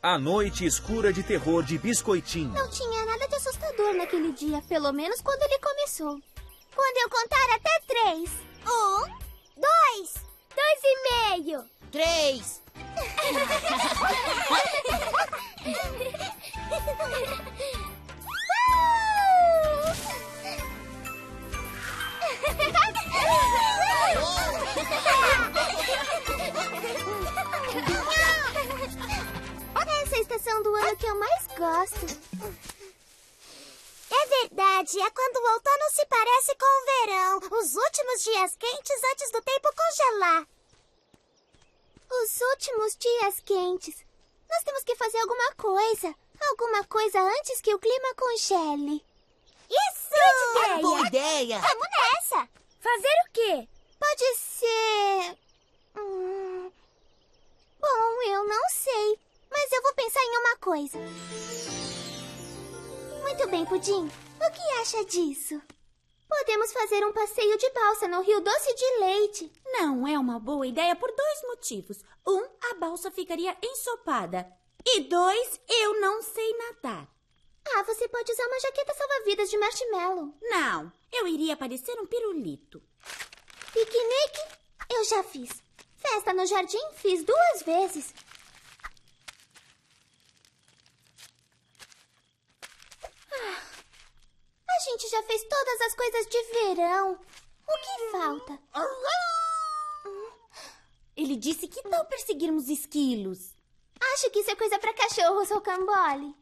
A noite escura de terror de Biscoitinho. Não tinha nada de assustador naquele dia, pelo menos quando ele começou. Quando eu contar até 3. 1, 2, 2,5. 3. Essa é a estação do ano que eu mais gosto. É verdade, é quando o outono se parece com o verão. Os últimos dias quentes antes do tempo congelar. Os últimos dias quentes. Nós temos que fazer alguma coisa. Alguma coisa antes que o clima congele. Isso! Boa ideia! Vamos nessa! Fazer o quê? Pode ser... Bom, eu não sei. Mas eu vou pensar em uma coisa. Muito bem, Pudim. O que acha disso? Podemos fazer um passeio de balsa no Rio Doce de Leite. Não é uma boa ideia por 2 motivos. 1, a balsa ficaria ensopada. E 2, eu não sei nadar. Ah, você pode usar uma jaqueta salva-vidas de marshmallow. Não, eu iria parecer um pirulito. Piquenique? Eu já fiz. Festa no jardim? Fiz 2 vezes. A gente já fez todas as coisas de verão. O que falta? Ele disse que tal perseguirmos esquilos? Acho que isso é coisa pra cachorros, Rocambole.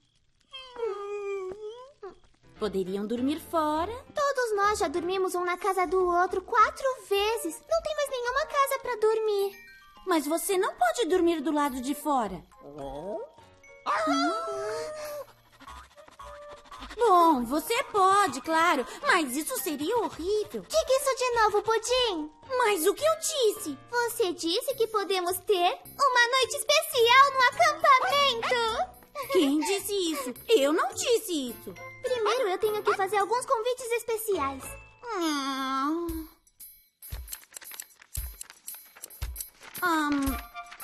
Poderiam dormir fora. Todos nós já dormimos um na casa do outro 4 vezes. Não tem mais nenhuma casa pra dormir. Mas você não pode dormir do lado de fora. Bom, você pode, claro, mas isso seria horrível. Diga isso de novo, Pudim. Mas o que eu disse? Você disse que podemos ter uma noite especial no acampamento. Quem disse isso? Eu não disse isso. Primeiro eu tenho que fazer alguns convites especiais.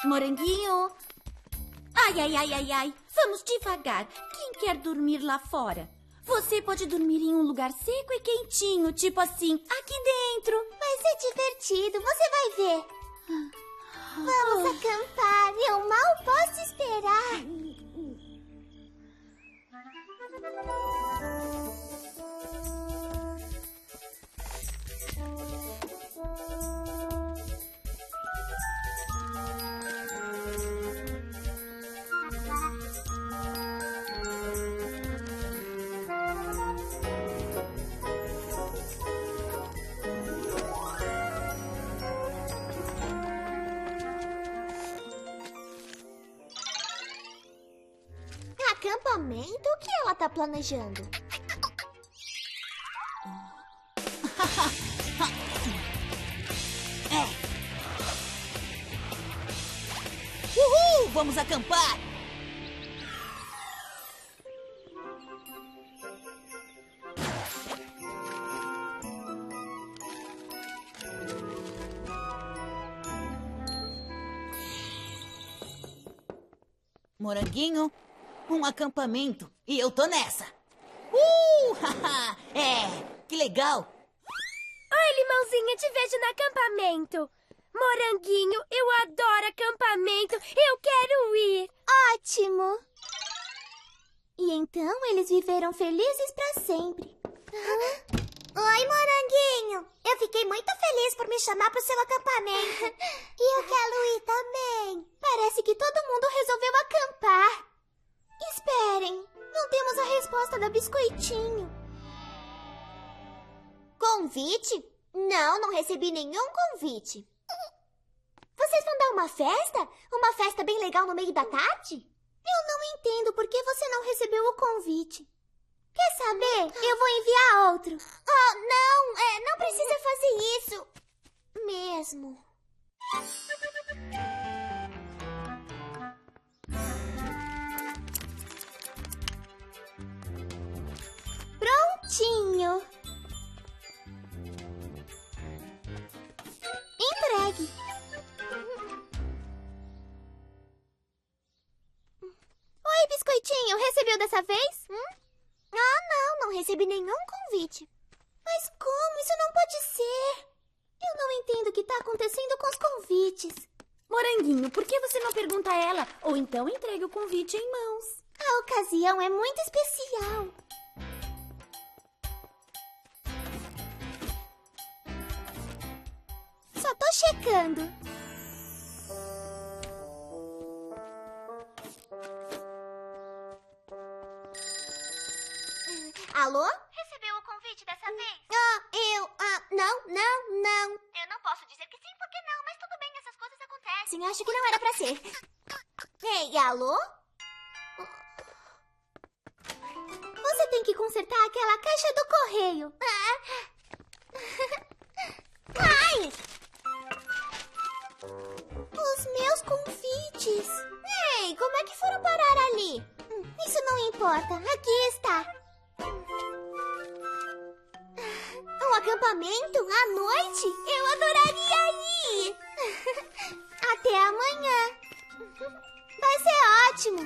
Moranguinho. Ai. Vamos devagar. Quem quer dormir lá fora? Você pode dormir em um lugar seco e quentinho, tipo assim, aqui dentro. Vai ser divertido, você vai ver. Vamos acampar, eu mal posso esperar. Acampamento? O que ela tá planejando? Uhul! Vamos acampar! Moranguinho, um acampamento e eu tô nessa. Que legal! Oi, Limãozinha, te vejo no acampamento. Moranguinho, eu adoro acampamento. Eu quero ir. Ótimo! E então eles viveram felizes pra sempre. Oi, Moranguinho! Eu fiquei muito feliz por me chamar pro seu acampamento. E eu quero ir também. Parece que todo mundo resolveu acampar. Esperem, não temos a resposta da Biscoitinho. Convite? Não recebi nenhum convite. Vocês vão dar uma festa? Uma festa bem legal no meio da tarde? Eu não entendo por que você não recebeu o convite. Quer saber? Eu vou enviar outro. Oh, não precisa fazer isso. Mesmo. Prontinho. Entregue. dessa vez? Ah, não recebi nenhum convite. Mas como? Isso não pode ser. Eu não entendo o que está acontecendo com os convites. Moranguinho, por que você não pergunta a ela? Ou então entregue o convite em mãos. A ocasião é muito especial. Só tô checando. Alô? Recebeu o convite dessa vez? Não. Eu não posso dizer que sim, porque não, mas tudo bem, essas coisas acontecem. Acho que não era pra ser. Ei, alô? Você tem que consertar aquela caixa do correio. Ai! Os meus convites. Ei, como é que foram parar ali? Isso não importa. Aqui está. Um acampamento à noite? Eu adoraria ir! Até amanhã! Vai ser ótimo!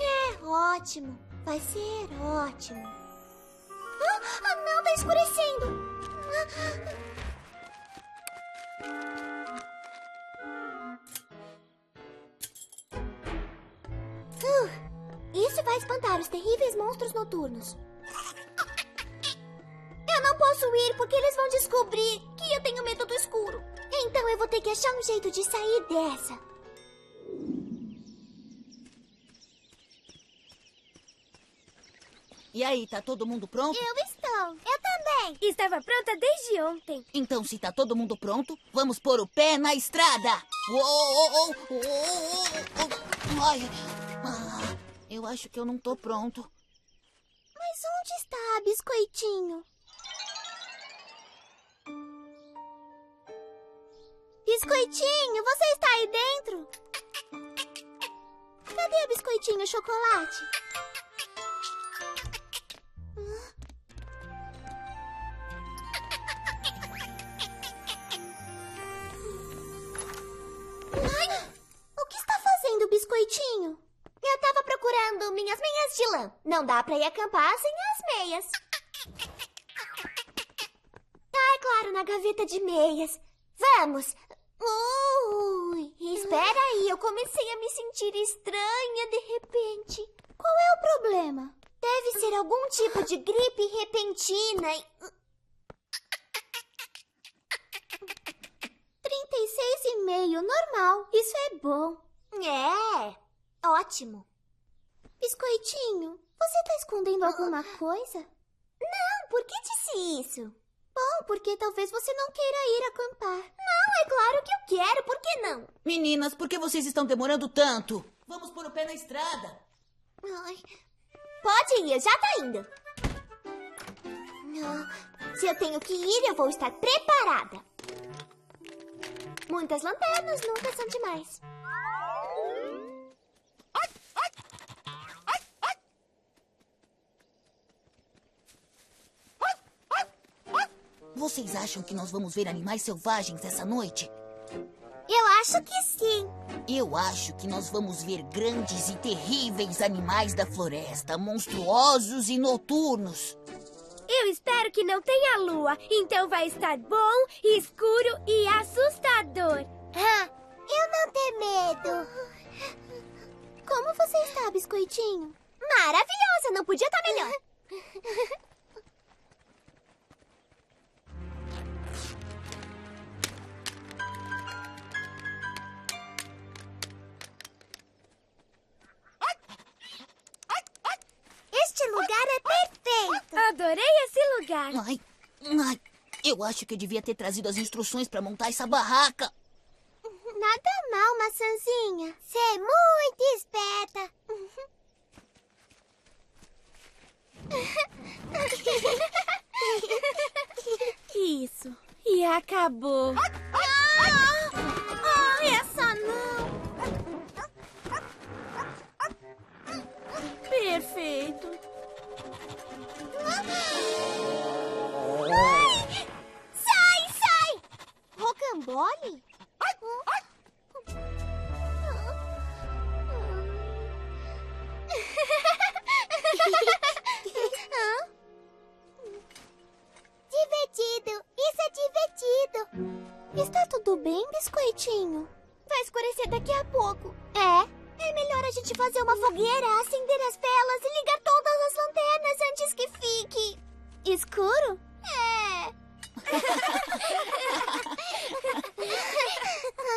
É ótimo! Vai ser ótimo! Ah, não! Tá escurecendo! Isso vai espantar os terríveis monstros noturnos. Eu não posso ir porque eles vão descobrir que eu tenho medo do escuro. Então eu vou ter que achar um jeito de sair dessa. E aí, tá todo mundo pronto? Eu estou. Eu também. Estava pronta desde ontem. Então, se tá todo mundo pronto, vamos pôr o pé na estrada. Uou. Ai. Eu acho que eu não tô pronto. Mas onde está, Biscoitinho? Biscoitinho, você está aí dentro? Cadê o Biscoitinho Chocolate? Ai, o que está fazendo, Biscoitinho? Eu estava procurando minhas meias de lã. Não dá para ir acampar sem as meias. Ah, é claro, na gaveta de meias. Vamos! Espera aí, eu comecei a me sentir estranha de repente. Qual é o problema? Deve ser algum tipo de gripe repentina e... 36,5, normal. Isso é bom. É, ótimo. Biscoitinho, você tá escondendo alguma coisa? Não, por que disse isso? Bom, porque talvez você não queira ir acampar. Não, é claro que eu quero, por que não? Meninas, por que vocês estão demorando tanto? Vamos pôr o pé na estrada. Ai, pode ir, já tá indo. Se eu tenho que ir, eu vou estar preparada. Muitas lanternas nunca são demais. Vocês acham que nós vamos ver animais selvagens essa noite? Eu acho que sim. Eu acho que nós vamos ver grandes e terríveis animais da floresta, monstruosos e noturnos. Eu espero que não tenha lua, então vai estar bom, escuro e assustador. Eu não tenho medo. Como você está, Biscoitinho? Maravilhosa, não podia estar melhor. Este lugar é perfeito. Adorei esse lugar. Ai, eu acho que eu devia ter trazido as instruções para montar essa barraca. Nada mal, maçãzinha. Você é muito esperta. Isso. E acabou. Essa não. Perfeito. Sai! Rocambole? escurecer daqui a pouco. É melhor a gente fazer uma fogueira, acender as velas e ligar todas as lanternas antes que fique... escuro?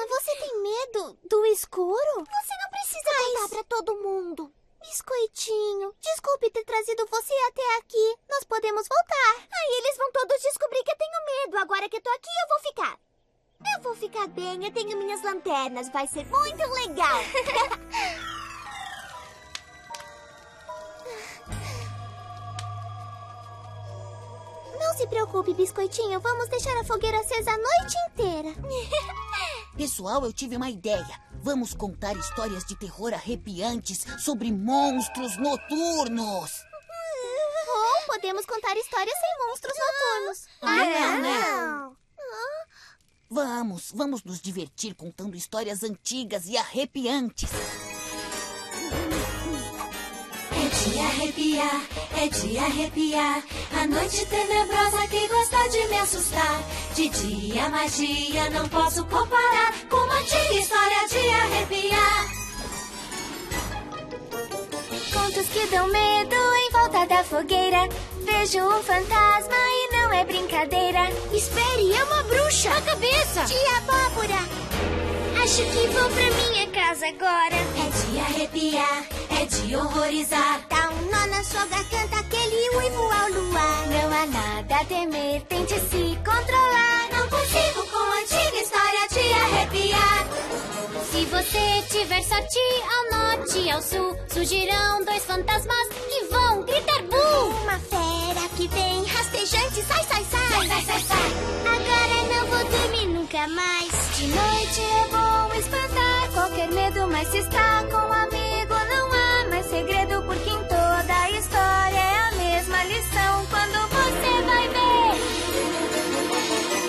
Você tem medo do escuro? Você não precisa contar pra todo mundo. Biscoitinho, desculpe ter trazido você até aqui. Nós podemos voltar. Aí eles vão todos descobrir que eu tenho medo. Agora que eu tô aqui, eu vou ficar. Eu vou ficar bem, eu tenho minhas lanternas. Vai ser muito legal. Não se preocupe, Biscoitinho. Vamos deixar a fogueira acesa a noite inteira. Pessoal, eu tive uma ideia. Vamos contar histórias de terror arrepiantes sobre monstros noturnos. Ou podemos contar histórias sem monstros noturnos. Não. Vamos nos divertir contando histórias antigas e arrepiantes. É de arrepiar, é de arrepiar. A noite tenebrosa que gosta de me assustar. De dia magia não posso comparar com uma antiga história de arrepiar. Contos que dão medo em volta da fogueira. Vejo um fantasma e não é brincadeira. Espere, é uma bruxa! A cabeça! Tia Abóbora! Acho que vou pra minha casa agora. É de arrepiar, é de horrorizar. Dá um nó na sua garganta, aquele uivo ao luar. Não há nada a temer, tente se controlar. Não consigo com a antiga história de arrepiar. Se você tiver sorte, ao norte e ao sul, surgirão dois fantasmas que vão gritar bu! Uma fera que vem rastejante, sai, sai, sai! Sai, sai, sai, sai! Agora não vou dormir nunca mais. De noite é bom espantar qualquer medo, mas se está com um amigo não há mais segredo, porque em toda a história é a mesma lição. Quando você vai ver,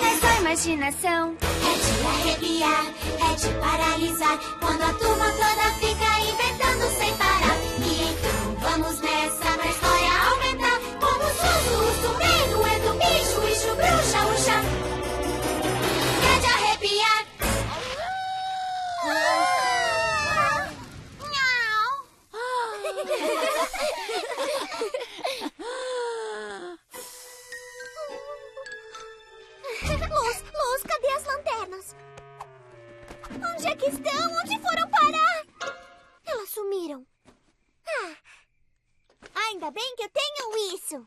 é só imaginação. É de arrepiar, é de paralisar. Quando a turma toda fica inventando sem parar. E então vamos nessa pra história aumentar. Como o Suzu, o medo, é do bicho, bicho, bruxa, uxa. É de arrepiar. Luz, cadê as lanternas? Onde é que estão? Onde foram parar? Elas sumiram. Ainda bem que eu tenho isso.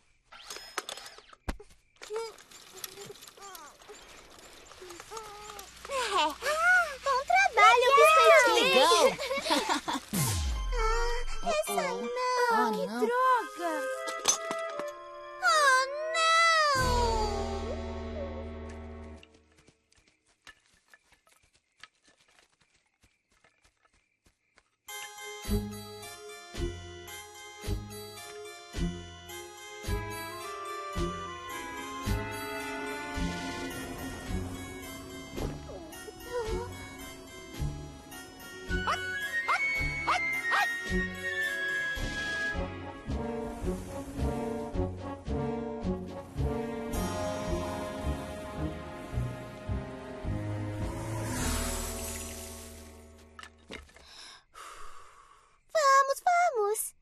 Bom trabalho, Biscoitinho. Legal! Essa não. Oh, Que não. droga. Oh, não. Vamos.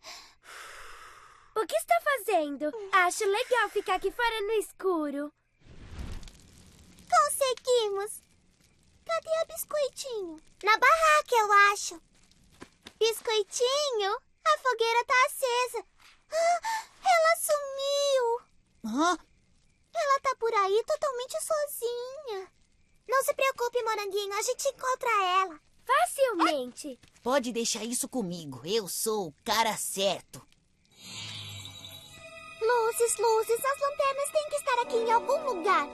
O que está fazendo? Acho legal ficar aqui fora no escuro. Conseguimos. Cadê a Biscoitinho? Na barraca, eu acho. Biscoitinho, a fogueira tá acesa. Ela sumiu. Hã? Ela tá por aí totalmente sozinha. Não se preocupe, Moranguinho, a gente encontra ela. Facilmente. Pode deixar isso comigo. Eu sou o cara certo. Luzes, as lanternas têm que estar aqui em algum lugar.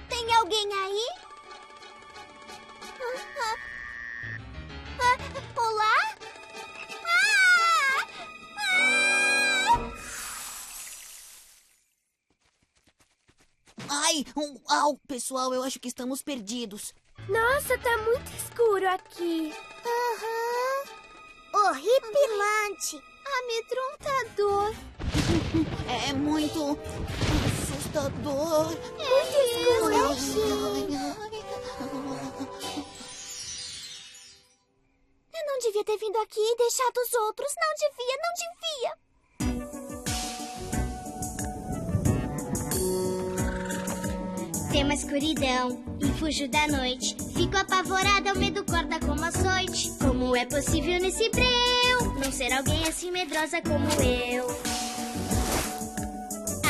Tem alguém aí? Olá? Ai, au, pessoal, eu acho que estamos perdidos. Nossa, tá muito escuro aqui. Horripilante. Amedrontador. É muito assustador. Muito escuro. Eu não devia ter vindo aqui e deixado os outros. Não devia. Tema escuridão e fujo da noite. Fico apavorada, o medo corta como açoite. Como é possível nesse breu não ser alguém assim medrosa como eu?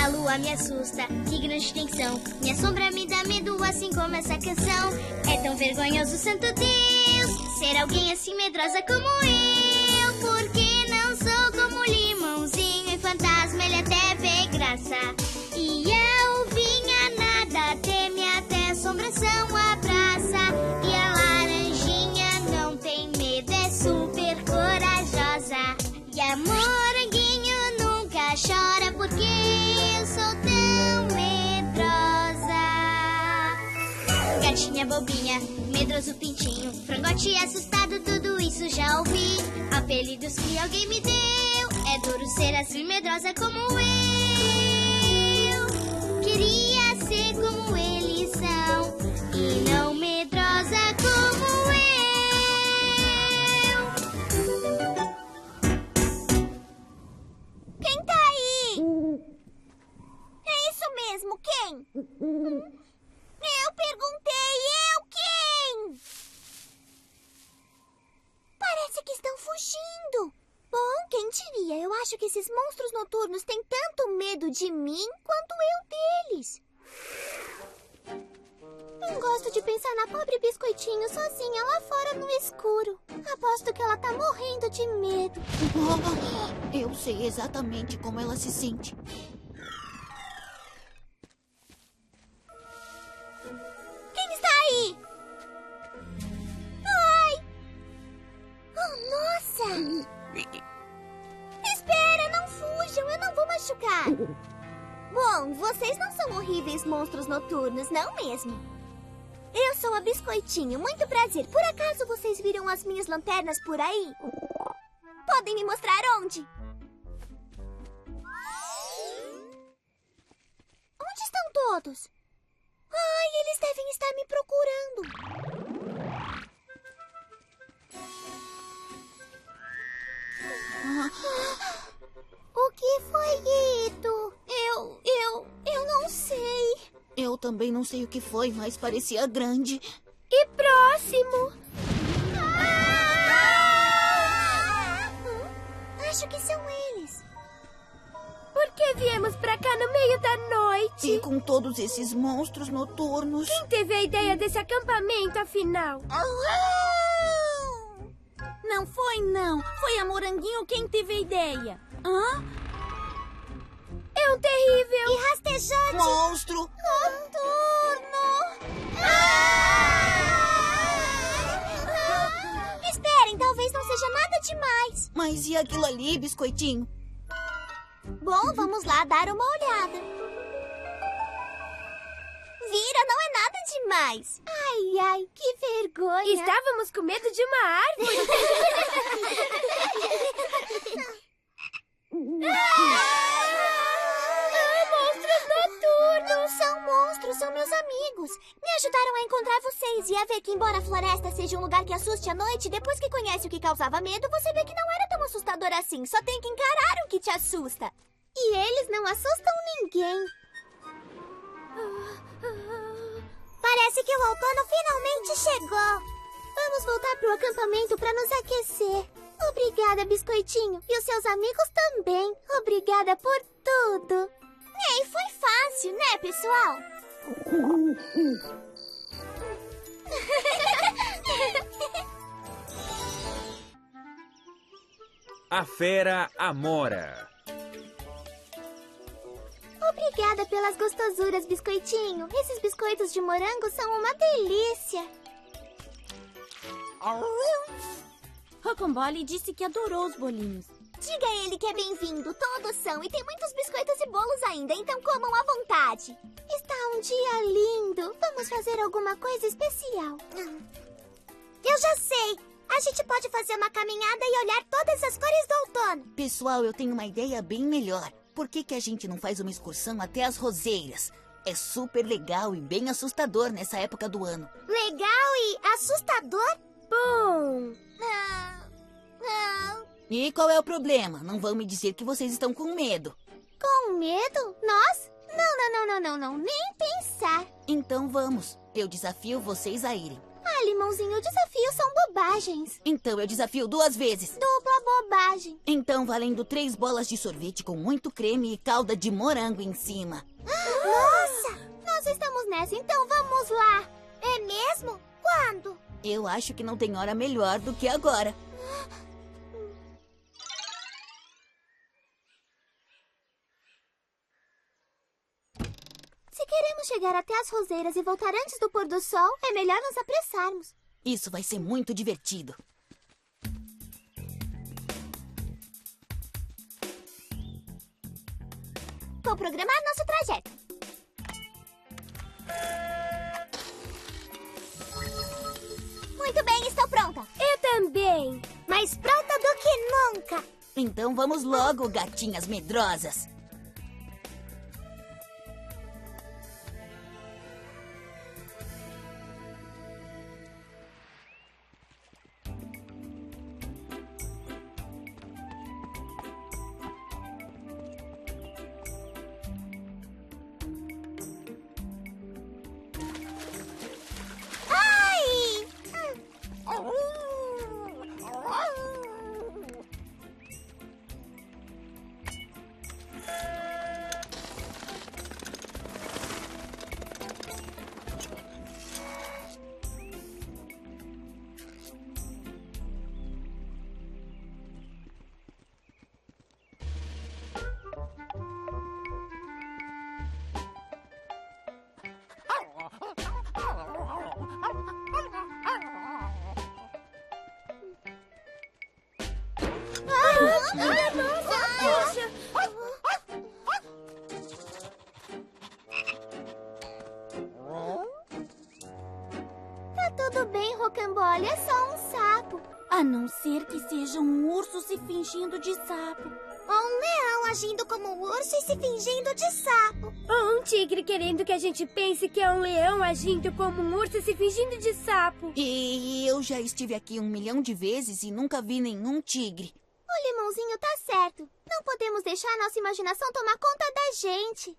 A lua me assusta, que grande tensão. Minha sombra me dá medo, assim como essa canção. É tão vergonhoso, santo Deus, ser alguém assim medrosa como eu. Porque não sou como limãozinho e fantasma, ele até vê graça. E eu vinha nada, teme até assombração abraça. E a laranjinha não tem medo, é super corajosa. E a moranguinho nunca chora porque eu sou tão medrosa. Gatinha bobinha, medroso pintinho, frangote assustado, tudo isso já ouvi. Apelidos que alguém me deu, é duro ser assim medrosa como eu. Queria ser como eles são e não medrosa como eu. Quem tá aí? É isso mesmo, quem? Eu perguntei, quem? Parece que estão fugindo. Bom, quem diria? Eu acho que esses monstros noturnos têm tanto medo de mim quanto eu deles. Não gosto de pensar na pobre Biscoitinho sozinha lá fora no escuro. Aposto que ela tá morrendo de medo. Eu sei exatamente como ela se sente. Quem está aí? Ai! Oh, nossa! Espera, não fujam, eu não vou machucar. Bom, vocês não são horríveis monstros noturnos, não mesmo? Eu sou a Biscoitinho, muito prazer. Por acaso vocês viram as minhas lanternas por aí? Podem me mostrar onde? Onde estão todos? Ai, eles devem estar me procurando. O que foi isso? Eu não sei. Eu também não sei o que foi, mas parecia grande. E próximo. Acho que são eles. Por que viemos pra cá no meio da noite? E com todos esses monstros noturnos. Quem teve a ideia desse acampamento, afinal? Não foi, não. Foi a Moranguinho quem teve a ideia. Hã? É um terrível E rastejante Monstro! noturno. Esperem, talvez não seja nada demais. Mas e aquilo ali, Biscoitinho? Bom, vamos lá dar uma olhada. Vira, não é nada demais. Ai, ai, que vergonha. Estávamos com medo de uma árvore. Monstros noturnos! Não são monstros, são meus amigos. Me ajudaram a encontrar vocês e a ver que, embora a floresta seja um lugar que assuste à noite, depois que conhece o que causava medo, você vê que não era tão assustador assim. Só tem que encarar o que te assusta. E eles não assustam ninguém. Parece que o outono finalmente chegou. Vamos voltar pro acampamento para nos aquecer. Obrigada, Biscoitinho. E os seus amigos também. Obrigada por tudo. E foi fácil, né, pessoal? A Fera Amora. Obrigada pelas gostosuras, Biscoitinho. Esses biscoitos de morango são uma delícia. Rocambole disse que adorou os bolinhos. Diga a ele que é bem-vindo. Todos são. E tem muitos biscoitos e bolos ainda, então comam à vontade. Está um dia lindo. Vamos fazer alguma coisa especial. Eu já sei. A gente pode fazer uma caminhada e olhar todas as cores do outono. Pessoal, eu tenho uma ideia bem melhor. por que a gente não faz uma excursão até as roseiras? É super legal e bem assustador nessa época do ano. Legal e assustador? Bom, Não. E qual é o problema? Não vão me dizer que vocês estão com medo. Com medo? Nós? Não, nem pensar. Então vamos. Eu desafio vocês a irem. Ah, Limãozinho, desafios são bobagens. Então eu desafio 2 vezes. Dupla bobagem. Então valendo 3 bolas de sorvete com muito creme e calda de morango em cima. Nossa! Nós estamos nessa, então vamos lá. É mesmo? Quando? Eu acho que não tem hora melhor do que agora. Se queremos chegar até as roseiras e voltar antes do pôr do sol, é melhor nos apressarmos. Isso vai ser muito divertido. Vou programar nosso trajeto. Muito bem, estou pronta. eu também. Mais pronta do que nunca. Então vamos logo, gatinhas medrosas. Ai! Puxa, Tá tudo bem, Rocambole, é só um sapo. A não ser que seja um urso se fingindo de sapo. Ou um leão agindo como um urso e se fingindo de sapo. ou um tigre querendo que a gente pense que é um leão agindo como um urso se fingindo de sapo. E eu já estive aqui 1 milhão de vezes e nunca vi nenhum tigre. O Limãozinho tá certo. Não podemos deixar a nossa imaginação tomar conta da gente.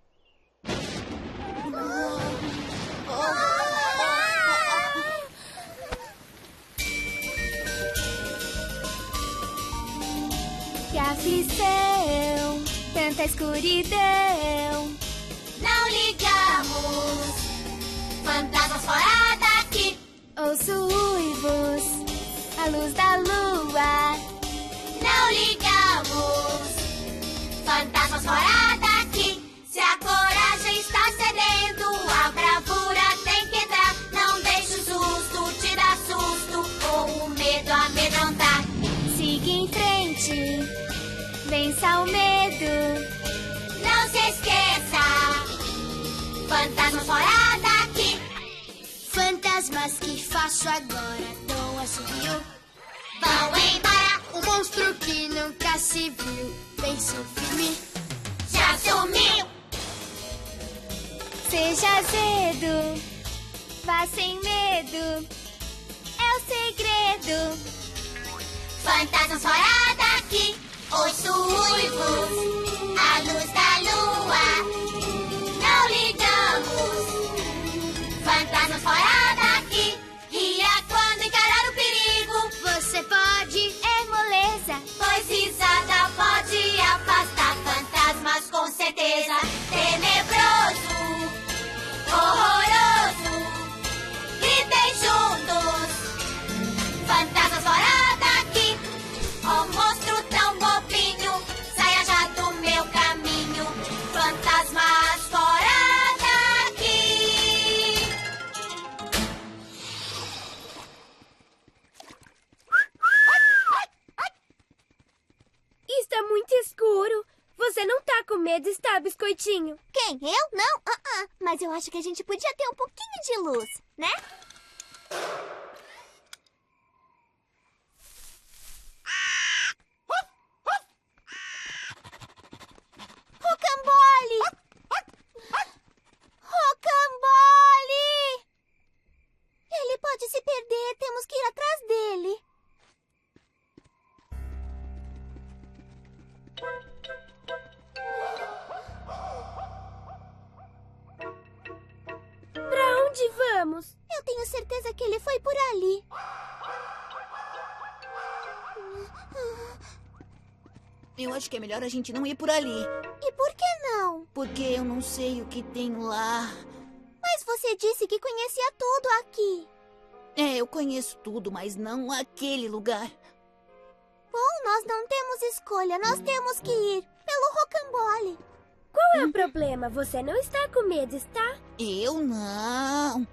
Que aflição, tanta escuridão. Não ligamos, fantasmas fora daqui. Ouço uivos, a luz da lua. Não ligamos, fantasmas fora daqui. Se a coragem está cedendo, a bravura tem que entrar. Não deixe o susto te dar susto, ou o medo amedrontar. Siga em frente, vença o medo. Não se esqueça, fantasmas fora daqui. Fantasmas, que faço agora? Dou assobio. Vão embora, Um monstro que nunca se viu. Penso firme, já sumiu. seja cedo, vá sem medo. É o segredo. Fantasmas fora daqui, ouço uivos, a luz da lua. Não ligamos, fantasmas fora daqui. Ria quando encarar o perigo, Você pode, é moleza. pois risada pode afastar fantasmas com certeza. Tenebroso, horroroso, gritem juntos, fantasmas fora daqui. Oh, monstro tão bobinho, saia já do meu caminho. Fantasmas fora daqui. Está muito escuro. Você não tá com medo, está, biscoitinho? Quem? Eu? Não? Mas eu acho que a gente podia ter um pouquinho de luz, né? temos que ir atrás dele. Pra onde vamos? Eu tenho certeza que ele foi por ali. Eu acho que é melhor a gente não ir por ali. E por que não? Porque eu não sei o que tem lá. Mas você disse que conhecia tudo aqui. É, eu conheço tudo, mas não aquele lugar. Bom, nós não temos escolha. Nós temos que ir pelo rocambole. Qual é o problema? Você não está com medo, está? Eu não.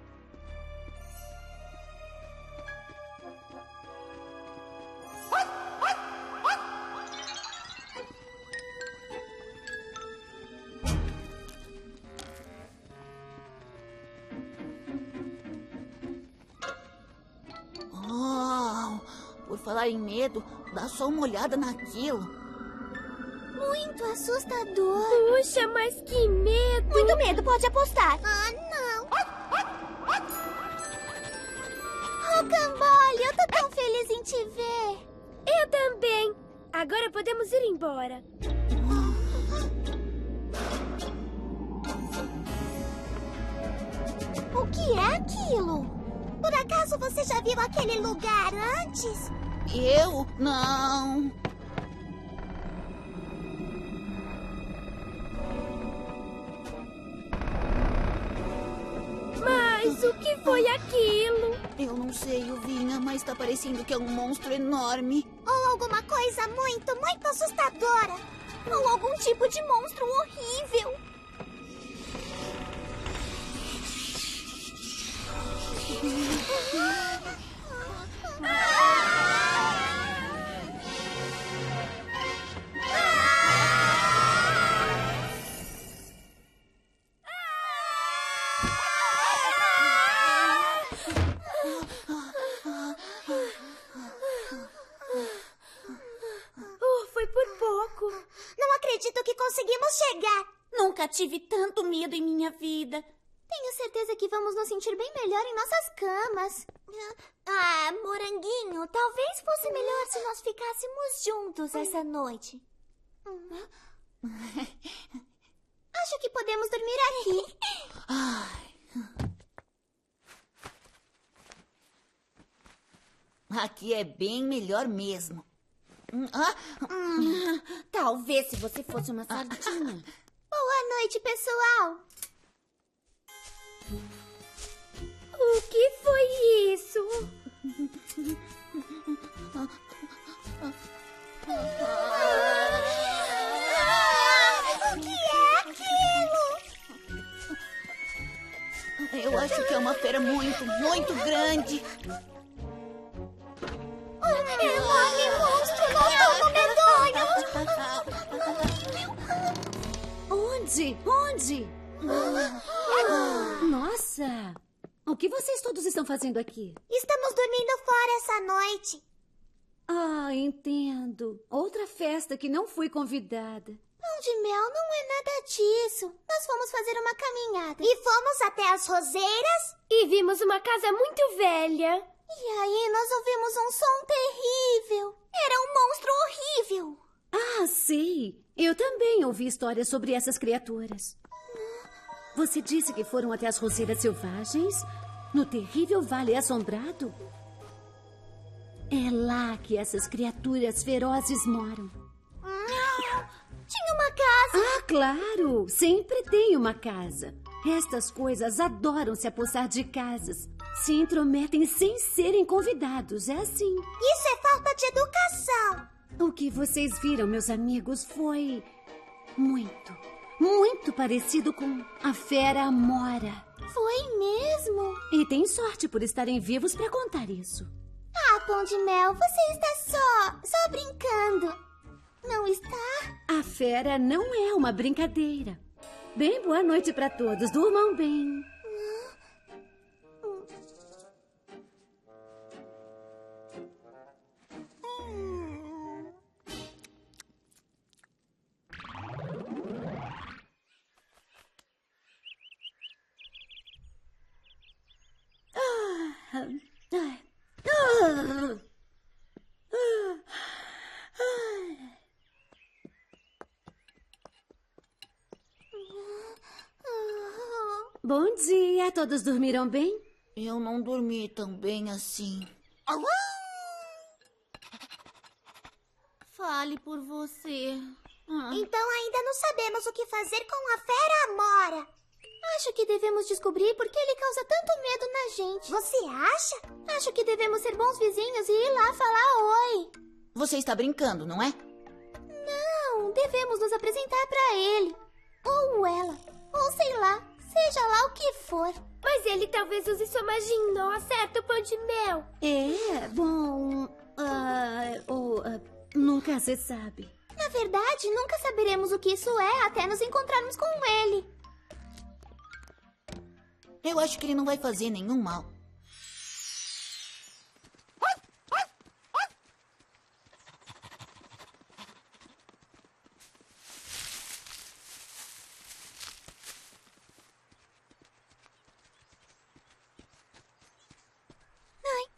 Por falar em medo, dá só uma olhada naquilo. Muito assustador. Puxa, mas que medo! Muito medo, pode apostar. Ah, não. Rocambole, eu tô tão feliz em te ver. Eu também. Agora podemos ir embora. O que é aquilo? Por acaso você já viu aquele lugar antes? Eu? Não. Mas o que foi aquilo? Eu não sei, Uvinha, mas tá parecendo que é um monstro enorme. Ou alguma coisa muito, muito assustadora. Ou algum tipo de monstro horrível. Foi por pouco. Não acredito que conseguimos chegar. Nunca tive tanto medo em minha vida. Tenho certeza que vamos nos sentir bem melhor em nossas camas. Ah, Moranguinho, talvez fosse melhor se nós ficássemos juntos essa noite. Acho que podemos dormir aqui. Aqui é bem melhor mesmo. Talvez se você fosse uma sardinha. Boa noite, pessoal. O que foi isso? O que é aquilo? Eu acho que é uma fera muito, muito grande. Enorme monstro, nós estamos medonhos. Onde? Nossa! O que vocês todos estão fazendo aqui? Estamos dormindo fora essa noite. Ah, entendo. Outra festa que não fui convidada. Pão de mel não é nada disso. Nós fomos fazer uma caminhada. E fomos até as roseiras. E vimos uma casa muito velha. E aí nós ouvimos um som terrível. Era um monstro horrível. Ah, sei. Eu também ouvi histórias sobre essas criaturas. Você disse que foram até as roseiras selvagens? No terrível Vale Assombrado? É lá que essas criaturas ferozes moram. Tinha uma casa. Ah, claro! Sempre tem uma casa. Estas coisas adoram se apossar de casas. Se intrometem sem serem convidados. É assim. Isso é falta de educação. O que vocês viram, meus amigos, foi muito parecido com a fera Amora. Foi mesmo? E tem sorte por estarem vivos para contar isso. Ah, Pão de Mel, você está só brincando. Não está? A fera não é uma brincadeira. Bem, boa noite para todos. Durmam bem. Bom dia, todos dormiram bem? Eu não dormi tão bem assim. Fale por você. Então ainda não sabemos o que fazer com a fera Amora. Acho que devemos descobrir por que ele causa tanto medo na gente. Você acha? Acho que devemos ser bons vizinhos e ir lá falar oi. Você está brincando, não é? Não, devemos nos apresentar pra ele. Ou ela. Ou sei lá. Seja lá o que for. Mas ele talvez use sua magia e não acerte o pão de mel. Bom... nunca se sabe. Na verdade, nunca saberemos o que isso é até nos encontrarmos com ele. Eu acho que ele não vai fazer nenhum mal.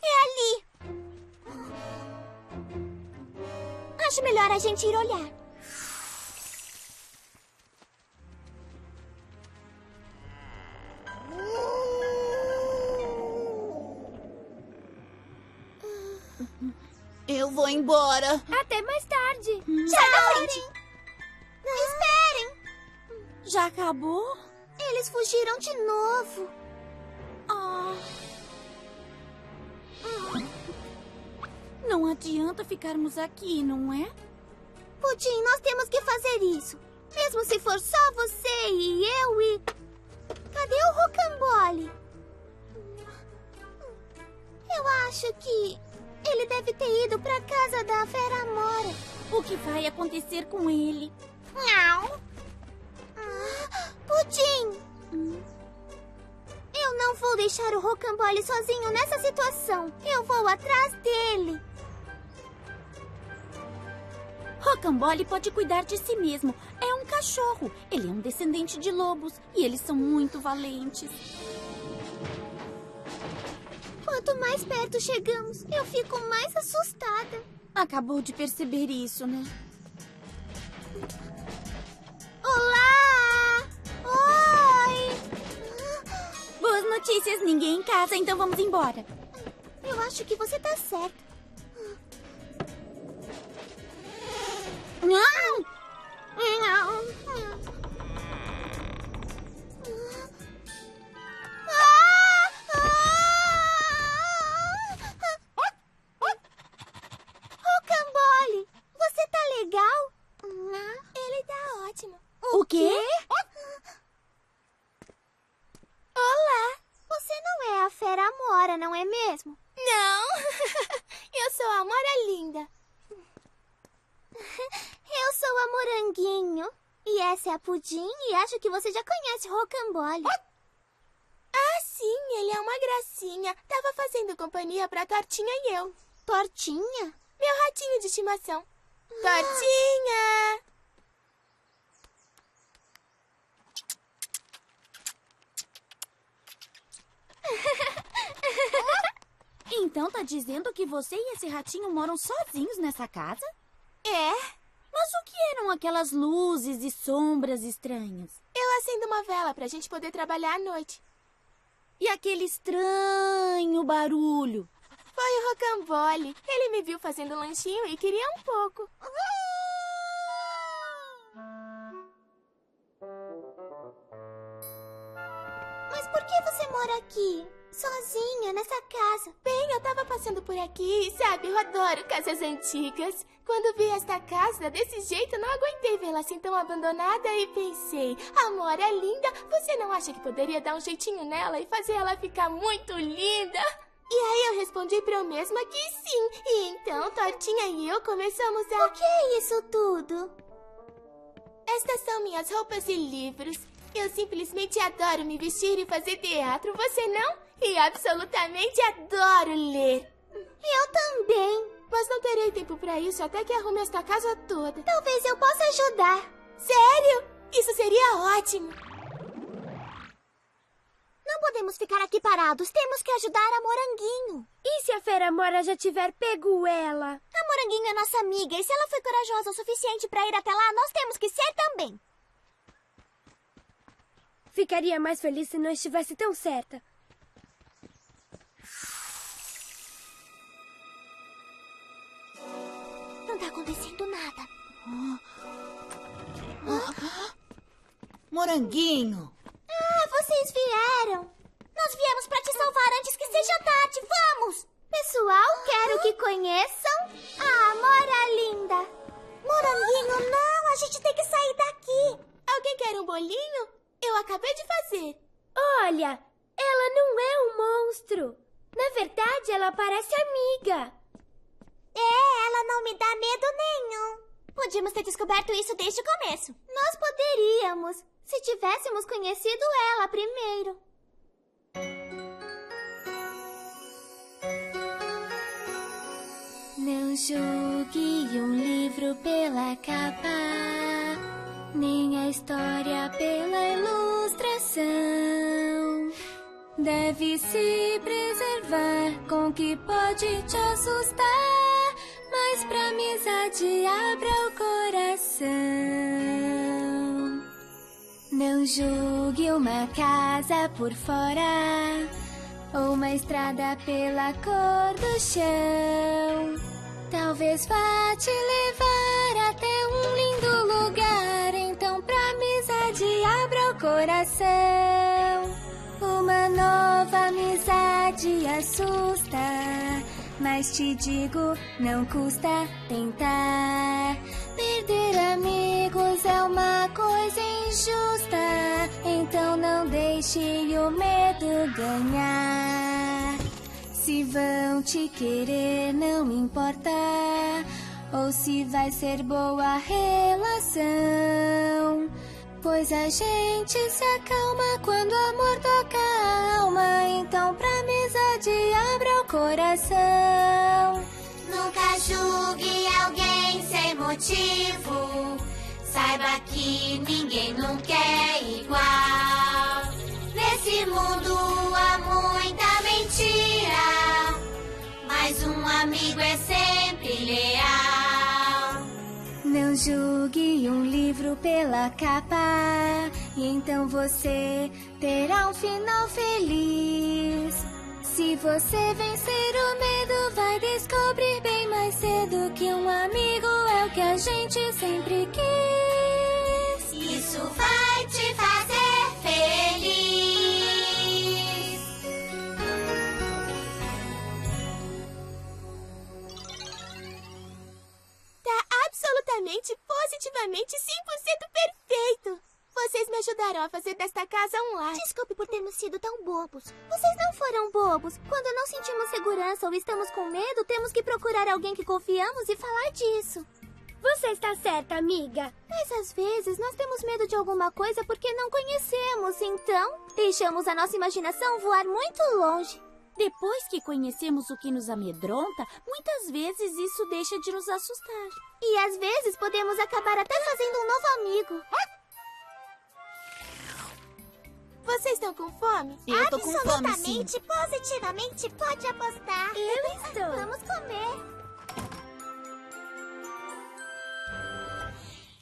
É ali. Acho melhor a gente ir olhar. Eu vou embora. Até mais tarde. Sai da frente. Esperem. Já acabou? Eles fugiram de novo. Não adianta ficarmos aqui, não é? Pudim, nós temos que fazer isso. Mesmo se for só você e eu e... Cadê o Rocambole? Eu acho que ele deve ter ido pra casa da fera Amora. O que vai acontecer com ele? Não. Pudim! Eu não vou deixar o Rocambole sozinho nessa situação. Eu vou atrás dele. Rocambole pode cuidar de si mesmo. É um cachorro. Ele é um descendente de lobos e eles são muito valentes. Quanto mais perto chegamos, eu fico mais assustada. Acabou de perceber isso, né? Olá! Oi! Boas notícias, ninguém em casa, então vamos embora. Eu acho que você tá certa. Não! Rocambole, você tá legal? Ele tá ótimo. O quê? Olá! Você não é a fera Amora, não é mesmo? Não! Eu sou a Amora Linda. Eu sou a Moranguinho. E essa é a Pudim e acho que você já conhece Rocambole. Ah, sim, ele é uma gracinha. Tava fazendo companhia pra Tortinha e eu. Tortinha? Meu ratinho de estimação. Tortinha! Então tá dizendo que você e esse ratinho moram sozinhos nessa casa? É? Mas o que eram aquelas luzes e sombras estranhas? Eu acendo uma vela pra gente poder trabalhar à noite. E aquele estranho barulho? Foi o Rocambole. Ele me viu fazendo lanchinho e queria um pouco. Mas por que você mora aqui? Sozinha, nessa casa? Bem, eu tava passando por aqui e, sabe, eu adoro casas antigas. Quando vi esta casa desse jeito, não aguentei vê-la assim tão abandonada e pensei... Amora é linda, você não acha que poderia dar um jeitinho nela e fazer ela ficar muito linda? E aí eu respondi pra eu mesma que sim. E então, Tortinha e eu começamos a... O que é isso tudo? Estas são minhas roupas e livros. Eu simplesmente adoro me vestir e fazer teatro, você não? E absolutamente adoro ler. Eu também. Mas não terei tempo pra isso até que arrume esta casa toda. Talvez eu possa ajudar. Sério? Isso seria ótimo. Não podemos ficar aqui parados. Temos que ajudar a Moranguinho. E se a fera Amora já tiver pego ela? A Moranguinho é nossa amiga e se ela foi corajosa o suficiente pra ir até lá, nós temos que ser também. Ficaria mais feliz se não estivesse tão certa. Não tá acontecendo nada. Moranguinho! Ah, vocês vieram. Nós viemos pra te salvar antes que seja tarde. Vamos! Pessoal, quero que conheçam a Amora Linda. Moranguinho, não. A gente tem que sair daqui. Alguém quer um bolinho? Eu acabei de fazer. Olha, ela não é um monstro. Na verdade, ela parece amiga. É, ela não me dá medo nenhum. Podíamos ter descoberto isso desde o começo. Nós poderíamos, se tivéssemos conhecido ela primeiro. Não julgue um livro pela capa, nem a história pela ilustração. Deve se preservar com o que pode te assustar, mas pra amizade abra o coração. Não julgue uma casa por fora, ou uma estrada pela cor do chão. Talvez vá te levar até um lindo lugar, então pra amizade abra o coração. Uma nova amizade assusta, mas te digo, não custa tentar. Perder amigos é uma coisa injusta, então não deixe o medo ganhar. Se vão te querer, não importa, ou se vai ser boa a relação, pois a gente se acalma quando o amor toca a alma, então pra amizade abra o coração. Nunca julgue alguém sem motivo, saiba que ninguém nunca é igual. Nesse mundo há muita mentira, mas um amigo é sempre leal. Não julgue um livro pela capa, e então você terá um final feliz. Se você vencer o medo, vai descobrir bem mais cedo que um amigo é o que a gente sempre quis. Isso vai te fazer feliz. Tá absolutamente, positivamente, 100% perfeito. Vocês me ajudarão a fazer desta casa um lar. Desculpe por termos sido tão bobos. Vocês não foram bobos. Quando não sentimos segurança ou estamos com medo, temos que procurar alguém que confiamos e falar disso. Você está certa, amiga. Mas às vezes nós temos medo de alguma coisa porque não conhecemos, então deixamos a nossa imaginação voar muito longe. Depois que conhecemos o que nos amedronta, muitas vezes isso deixa de nos assustar. E às vezes podemos acabar até fazendo um novo amigo. Vocês estão com fome? Eu tô com fome, sim. Absolutamente, positivamente, pode apostar. Eu estou. Vamos comer.